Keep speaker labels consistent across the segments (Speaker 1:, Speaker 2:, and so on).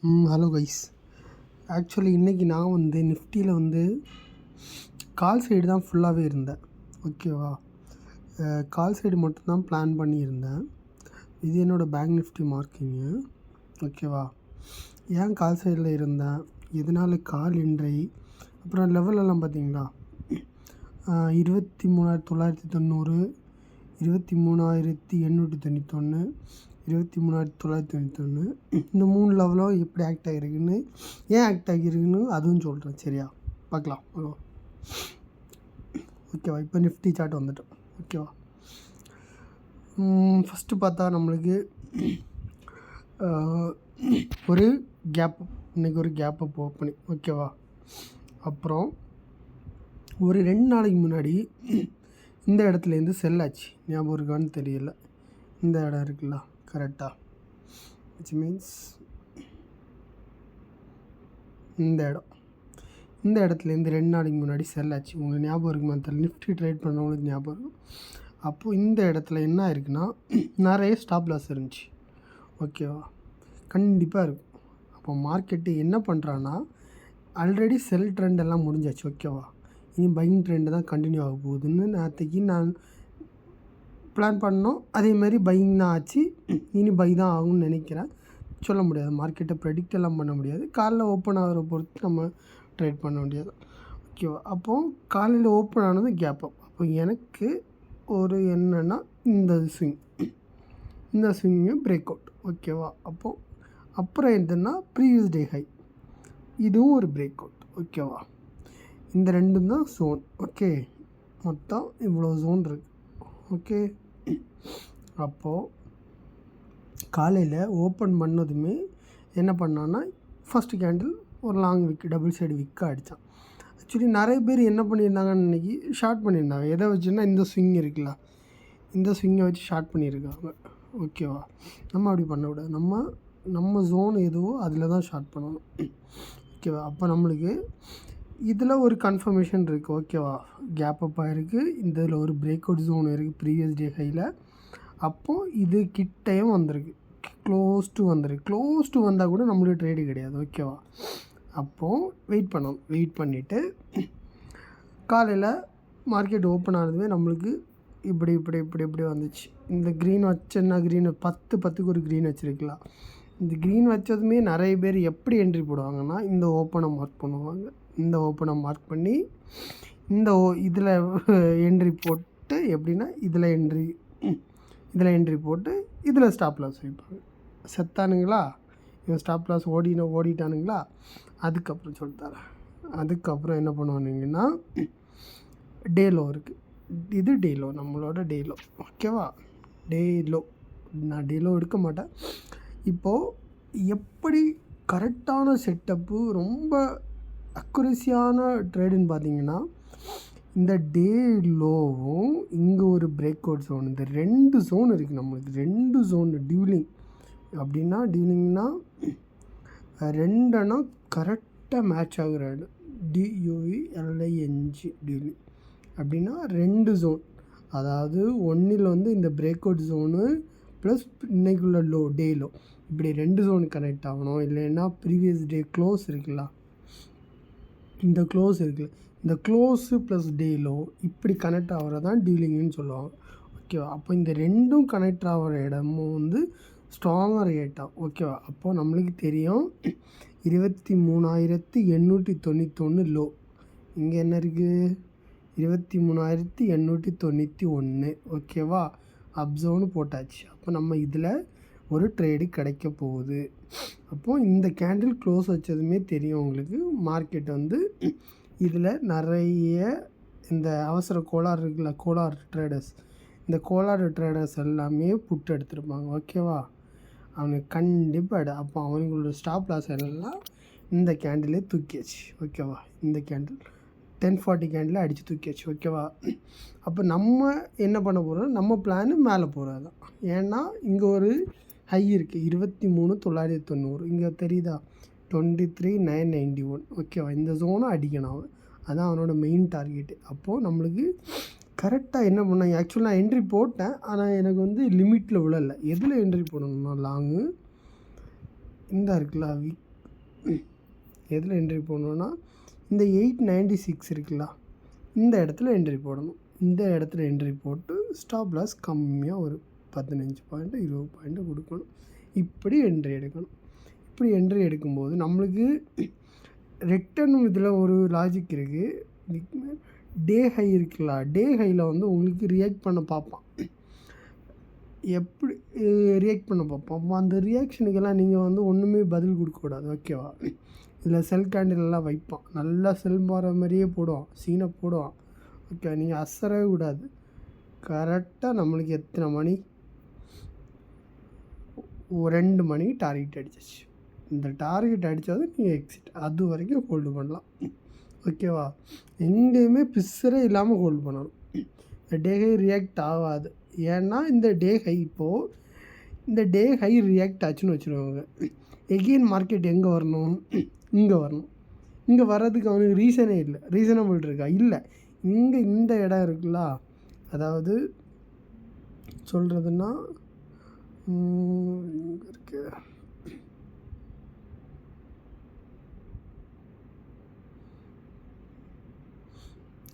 Speaker 1: Hello guys. Actually இன்றைக்கி நான் வந்து நிஃப்டியில் வந்து கால் சைடு தான் ஃபுல்லாகவே இருந்தேன். ஓகேவா, கால் சைடு மட்டும்தான் பிளான் பண்ணியிருந்தேன். இது என்னோடய பேங்க் நிஃப்டி மார்க்கிங்கு. ஓகேவா, ஏன் கால் சைடில் இருந்தேன், எதனால் கால் இன்றை அப்புறம் லெவலெல்லாம் பார்த்தீங்களா, 23,990, 23,891, 23,991 இந்த 3 லெவலும் எப்படி ஆக்ட் ஆகிருக்குன்னு, ஏன் ஆக்ட் ஆகிருக்குன்னு அதுவும் சொல்கிறேன். சரியா, பார்க்கலாம். ஓகேவா, இப்போ நிஃப்டி சார்ட் வந்துட்டோம். ஓகேவா, ஃபஸ்ட்டு பார்த்தா நம்மளுக்கு ஒரு கேப், இன்றைக்கி ஒரு கேப் அப் ஓப்பனிங். ஓகேவா, அப்புறம் ஒரு 2 நாளைக்கு முன்னாடி இந்த இடத்துலேருந்து செல் ஆச்சு. ஞாபகம் இருக்கான்னு தெரியல. இந்த இடம் இருக்குல்ல கரெக்டாக, விச் மீன்ஸ் இந்த இடத்துலேருந்து 2 நாளைக்கு முன்னாடி செல் ஆச்சு. உங்களுக்கு ஞாபகம் இருக்குமா தெரியல, நிஃப்டி ட்ரேட் பண்ணவங்களுக்கு ஞாபகம் இருக்கும். அப்போது இந்த இடத்துல என்ன ஆயிருக்குன்னா, நிறைய ஸ்டாப் லாஸ் இருந்துச்சு. ஓகேவா, கண்டிப்பாக இருக்கும். அப்போ மார்க்கெட்டு என்ன பண்ணுறான்னா, ஆல்ரெடி செல் ட்ரெண்ட் எல்லாம் முடிஞ்சாச்சு. ஓகேவா, இனி பையிங் ட்ரெண்டு தான் கண்டினியூ ஆக போகுதுன்னு நேற்றுக்கு நான் பிளான் பண்ணோம். அதேமாதிரி பையிங் தான் ஆச்சு. இனி பை தான் ஆகும்னு நினைக்கிறேன். சொல்ல முடியாது, மார்க்கெட்டை ப்ரெடிக்ட் எல்லாம் பண்ண முடியாது. காலைல ஓப்பன் ஆகிற பொறுத்து நம்ம ட்ரேட் பண்ண முடியாது. ஓகேவா, அப்போது காலையில் ஓப்பன் ஆனது கேப் அப். அப்போ எனக்கு ஒரு என்னென்னா, இந்த ஸ்விங்கு பிரேக் அவுட். ஓகேவா, அப்போது அப்புறம் எதுன்னா ப்ரீவியஸ் டே ஹை, இதுவும் ஒரு பிரேக் அவுட். ஓகேவா, இந்த ரெண்டும் தான் ஜோன். ஓகே, மொத்தம் இவ்வளோ ஜோன் இருக்குது. ஓகே, அப்போது காலையில் ஓப்பன் பண்ணதுமே என்ன பண்ணான்னா, ஃபஸ்ட்டு கேண்டில் ஒரு லாங் விக்கு, டபுள் சைடு விக்காக அடித்தான். ஆக்சுவலி நிறைய பேர் என்ன பண்ணியிருந்தாங்கன்னு இன்றைக்கி ஷார்ட் பண்ணியிருந்தாங்க. எதை வச்சுன்னா, இந்த ஸ்விங் இருக்குல்ல, இந்த ஸ்விங்கை வச்சு ஷார்ட் பண்ணியிருக்காங்க. ஓகேவா, நம்ம அப்படி பண்ணக்கூடாது. நம்ம ஜோன் எதுவோ அதில் தான் ஷார்ட் பண்ணணும். ஓகேவா, அப்போ நம்மளுக்கு இதில் ஒரு கன்ஃபர்மேஷன் இருக்குது. ஓகேவா, கேப் அப் ஆகிருக்கு. இந்த இதில் ஒரு பிரேக் அவுட் ஜோன் இருக்குது ப்ரீவியஸ் டே ஹையில். அப்போது இது கிட்டையும் வந்திருக்கு, க்ளோஸ் டு வந்தால் கூட நம்மளுக்கு ட்ரேடு கிடையாது. ஓகேவா, அப்போது வெயிட் பண்ணணும். வெயிட் பண்ணிவிட்டு காலையில் மார்க்கெட் ஓப்பன் ஆனதுமே நம்மளுக்கு இப்படி வந்துச்சு. இந்த க்ரீன் வச்சேன்னா, க்ரீன் 10க்கு ஒரு க்ரீன் வச்சுருக்கலாம். இந்த க்ரீன் வச்சதுமே நிறைய பேர் எப்படி என்ட்ரி போடுவாங்கன்னா, இந்த ஓப்பனை மார்க் பண்ணுவாங்க. இந்த ஓப்பனை மார்க் பண்ணி இதில் என்ட்ரி போட்டு, எப்படின்னா இதில் என்ட்ரி போட்டு இதில் ஸ்டாப் லாஸ் வைப்பாங்க. செத்தானுங்களா, இவன் ஸ்டாப் லாஸ் ஓடிட்டானுங்களா, அதுக்கப்புறம் சொல்லித்தரேன். அதுக்கப்புறம் என்ன பண்ணுவானுங்கன்னா, டேலோ இருக்குது. இது டேலோ, நம்மளோட டேலோ. ஓகேவா, டேலோ நான் டேலோ எடுக்க மாட்டேன். இப்போது எப்படி கரெக்டான செட்டப்பு, ரொம்ப அக்குரேசியான ட்ரேடுன்னு பார்த்தீங்கன்னா, இந்த டே லோவும் இங்கே ஒரு பிரேக் அவுட் ஜோன், இந்த 2 ஜோன் இருக்குது நம்மளுக்கு. 2 ஜோன் டியூலிங். அப்படின்னா டியூலிங்னா 2 கரெக்டாக மேட்ச் ஆகுற இடம். DUELING டியூலிங் அப்படின்னா 2 ஜோன். அதாவது ஒன்றில் வந்து இந்த பிரேக் அவுட் ஜோனு ப்ளஸ் இன்னைக்குள்ள டே லோ, இப்படி 2 ஜோன் கனெக்ட் ஆகணும். இல்லைன்னா ப்ரீவியஸ் டே க்ளோஸ் இருக்குல்ல, இந்த க்ளோஸு ப்ளஸ் டே லோ இப்படி கனெக்ட் ஆகிறதான் டியூலிங்னு சொல்லுவாங்க. ஓகேவா, அப்போ இந்த 2ம் கனெக்ட் ஆகிற இடமும் வந்து ஸ்ட்ராங்காக ரியாக்ட் ஆகும். ஓகேவா, அப்போது நம்மளுக்கு தெரியும் 23,891 லோ. இங்கே என்ன இருக்குது, 23,891. ஓகேவா, அப்சர்வ்னு போட்டாச்சு. அப்போ நம்ம இதில் ஒரு ட்ரேடு கிடைக்க போகுது. அப்போது இந்த கேண்டில் க்ளோஸ் வச்சதுமே தெரியும் உங்களுக்கு, மார்க்கெட் வந்து இதில் நிறைய இந்த அவசர கோளாறு இருக்குல்ல, இந்த கோளாறு ட்ரேடர்ஸ் எல்லாமே புட்டு எடுத்துருப்பாங்க. ஓகேவா, அவனுக்கு கண்டிப்பாக அப்போ அவங்களோட ஸ்டாப் லாஸ் எல்லாம் இந்த கேண்டிலே தூக்கியாச்சு. ஓகேவா, இந்த கேண்டில் 1040 கேண்டில் அடித்து தூக்கியாச்சு. ஓகேவா, அப்போ நம்ம என்ன பண்ண போகிறோம், நம்ம பிளானு மேலே போகிறது தான். ஏன்னா இங்கே ஒரு ஹை இருக்குது 23,990. இங்கே தெரியுதா, 23,991. ஓகேவா, இந்த ஜோனை அடிக்கணும் அவன், அதுதான் அவனோட மெயின் டார்கெட்டு. அப்போது நம்மளுக்கு கரெக்டாக என்ன பண்ணாங்க, ஆக்சுவலாக நான் என்ட்ரி போட்டேன், ஆனால் எனக்கு லிமிட்டில் விழலை. எதில் என்ட்ரி போடணும்னா, லாங்கு இந்த இருக்குல்ல எதில் என்ட்ரி போடணுன்னா இந்த 896 இருக்குல்ல, இந்த இடத்துல என்ட்ரி போடணும். இந்த இடத்துல என்ட்ரி போட்டு ஸ்டாப் லாஸ் கம்மியாக ஒரு 15 பாயிண்ட் 20 பாயிண்ட் கொடுக்கணும். இப்படி என்ட்ரி எடுக்கணும். இப்படி என்ட்ரி எடுக்கும்போது நம்மளுக்கு ரிட்டர்ன் இதில் ஒரு லாஜிக் இருக்குது. டே ஹை இருக்குல்ல, டே ஹையில் வந்து உங்களுக்கு ரியாக்ட் பண்ண பார்ப்பான். எப்படி ரியாக்ட் பண்ண பார்ப்போம். அந்த ரியாக்ஷனுக்கெல்லாம் நீங்கள் வந்து ஒன்றுமே பதில் கொடுக்கக்கூடாது. ஓகேவா? இதில் செல் கேண்டிலெல்லாம் வைப்பான். நல்லா செல் மாற மாதிரியே போடுவான், சீனை போடுவான். ஓகே, நீங்கள் அசரவே கூடாது. கரெக்டாக நம்மளுக்கு எத்தனை மணி, 2 மணிக்கு டார்கெட் அடிச்சிச்சு. இந்த டார்கெட் அடித்தது நீங்கள் எக்ஸிட், அது வரைக்கும் ஹோல்டு பண்ணலாம். ஓகேவா? எங்கேயுமே பிஸ்ஸரே இல்லாமல் ஹோல்டு பண்ணணும். இந்த டே ஹை ரியாக்ட் ஆகாது. ஏன்னா இந்த டே ஹை இப்போது இந்த டே ஹை ரியாக்ட் ஆச்சுன்னு வச்சுருவாங்க. எகெயின் மார்க்கெட் எங்கே வரணும்? இங்கே வரணும். இங்கே வர்றதுக்கு அவனுக்கு ரீசனே இல்லை. ரீசனபிள் இருக்கா? இல்லை. இங்கே இந்த இடம் இருக்குல்ல, அதாவது சொல்கிறதுன்னா இங்கே இருக்கு,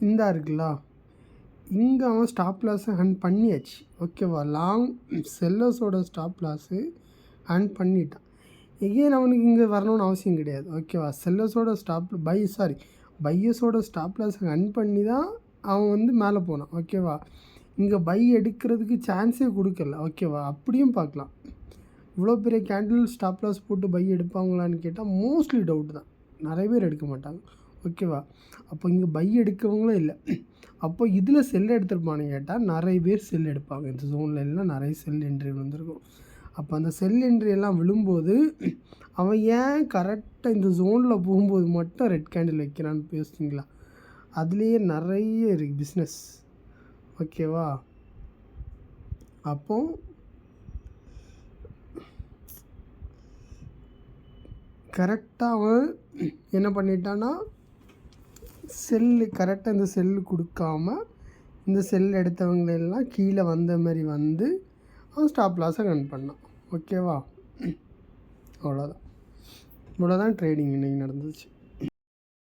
Speaker 1: இந்த இருக்குல்ல, இங்கே அவன் ஸ்டாப் லாஸை ஹேண்ட் பண்ணியாச்சு. ஓகேவா? லாங் செல்லர்ஸோட ஸ்டாப் லாஸு ஹேண்ட் பண்ணிட்டான். எகெயின் அவனுக்கு இங்கே வரணும்னு அவசியம் கிடையாது. ஓகேவா? செல்லர்ஸோட பையர்ஸோட ஸ்டாப் லாஸை ஹேண்ட் பண்ணி தான் அவன் வந்து மேலே போனான். ஓகேவா? இங்கே பை எடுக்கிறதுக்கு சான்ஸே கொடுக்கல. ஓகேவா? அப்படியும் பார்க்கலாம். இவ்வளோ பெரிய கேண்டில் ஸ்டாப் லாஸ் போட்டு பை எடுப்பாங்களான்னு கேட்டால் மோஸ்ட்லி டவுட் தான். நிறைய பேர் எடுக்க மாட்டாங்க. ஓகேவா? அப்போ இங்கே பை எடுக்கவங்களும் இல்லை. அப்போ இதில் செல் எடுத்துருப்பானு கேட்டால் நிறைய பேர் செல் எடுப்பாங்க. இந்த ஜோனில் எல்லாம் நிறைய செல் என்ட்ரி வந்துருக்கும். அப்போ அந்த செல் என்ட்ரி எல்லாம் விழும்போது அவன் ஏன் கரெக்டாக இந்த ஜோனில் போகும்போது மட்டும் ரெட் கேண்டில் வைக்கிறான்னு பேசுகிறீங்களா? அதுலேயே நிறைய இருக்குது பிஸ்னஸ். ஓகேவா? அப்போ கரெக்டாக அவன் என்ன பண்ணிட்டான்னா கரெக்டாக இந்த செல்லு கொடுக்காம இந்த செல் எடுத்தவங்களெல்லாம் கீழே வந்த மாதிரி வந்து அவன் ஸ்டாப் லாஸை ரன் பண்ணான். ஓகேவா? அவ்வளோதான் ட்ரேடிங் இன்றைக்கி நடந்துச்சு.